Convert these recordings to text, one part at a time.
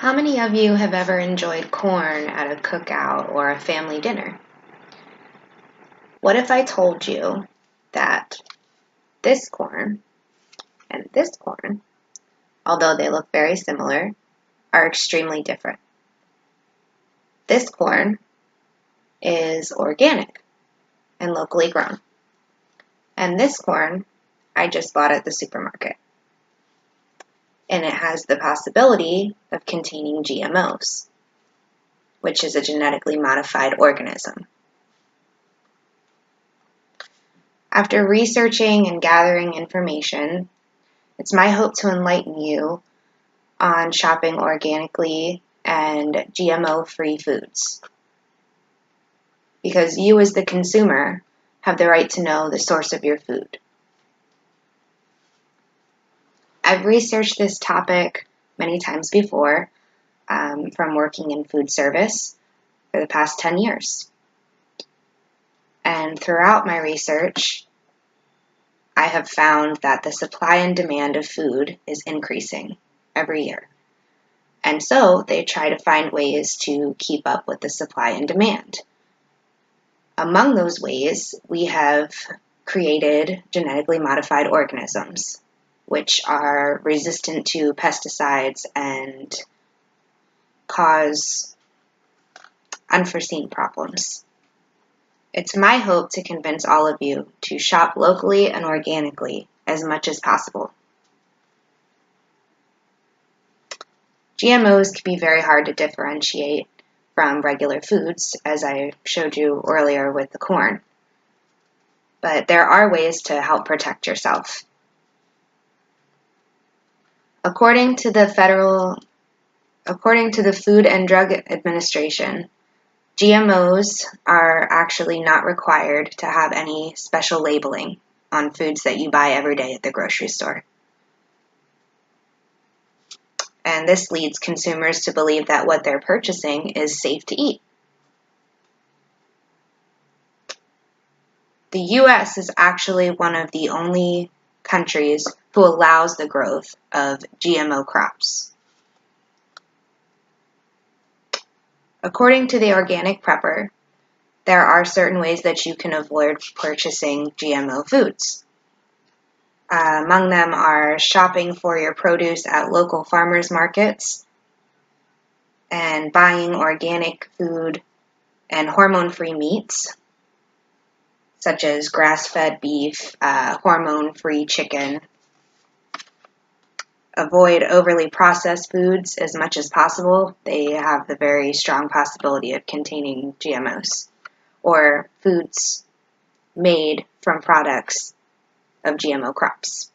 How many of you have ever enjoyed corn at a cookout or a family dinner? What if I told you that this corn and this corn, although they look very similar, are extremely different? This corn is organic and locally grown, and this corn I just bought at the supermarket, and it has the possibility of containing GMOs, which is a genetically modified organism. After researching and gathering information, it's my hope to enlighten you on shopping organically and GMO-free foods. Because you as the consumer have the right to know the source of your food. I've researched this topic many times before from working in food service for the past 10 years. And throughout my research, I have found that the supply and demand of food is increasing every year. And so they try to find ways to keep up with the supply and demand. Among those ways, we have created genetically modified organisms, which are resistant to pesticides and cause unforeseen problems. It's my hope to convince all of you to shop locally and organically as much as possible. GMOs can be very hard to differentiate from regular foods, as I showed you earlier with the corn. But there are ways to help protect yourself. According to the Food and Drug Administration, GMOs are actually not required to have any special labeling on foods that you buy every day at the grocery store. And this leads consumers to believe that what they're purchasing is safe to eat. The US is actually one of the only countries who allows the growth of GMO crops. According to the Organic Prepper, there are certain ways that you can avoid purchasing GMO foods. Among them are shopping for your produce at local farmers markets and buying organic food and hormone-free meats, such as grass-fed beef, hormone-free chicken. Avoid overly processed foods as much as possible. They have the very strong possibility of containing GMOs, or foods made from products of GMO crops.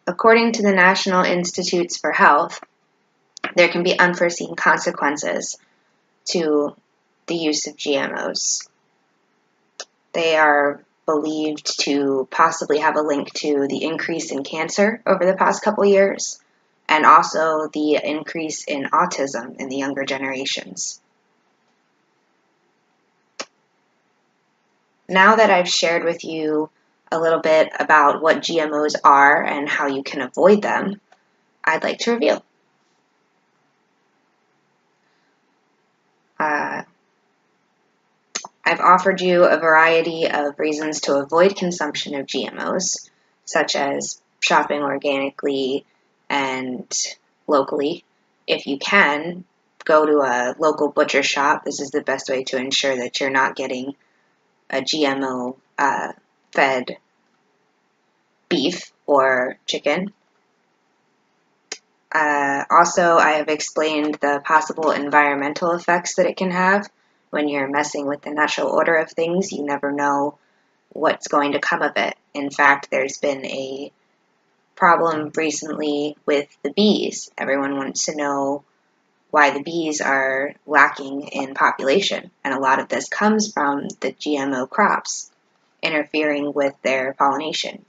According to the National Institutes for Health, there can be unforeseen consequences to the use of GMOs. They are believed to possibly have a link to the increase in cancer over the past couple years, and also the increase in autism in the younger generations. Now that I've shared with you a little bit about what GMOs are and how you can avoid them, I'd like to review. I've offered you a variety of reasons to avoid consumption of GMOs, such as shopping organically and locally. If you can, go to a local butcher shop. This is the best way to ensure that you're not getting a GMO-fed beef or chicken. Also, I have explained the possible environmental effects that it can have. When you're messing with the natural order of things, you never know what's going to come of it. In fact, there's been a problem recently with the bees. Everyone wants to know why the bees are lacking in population, and a lot of this comes from the GMO crops interfering with their pollination.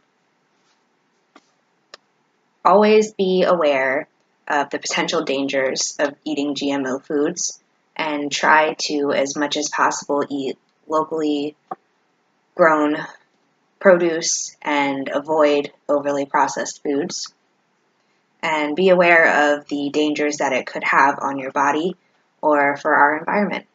Always be aware of the potential dangers of eating GMO foods, and try to, as much as possible, eat locally grown produce and avoid overly processed foods. and be aware of the dangers that it could have on your body or for our environment.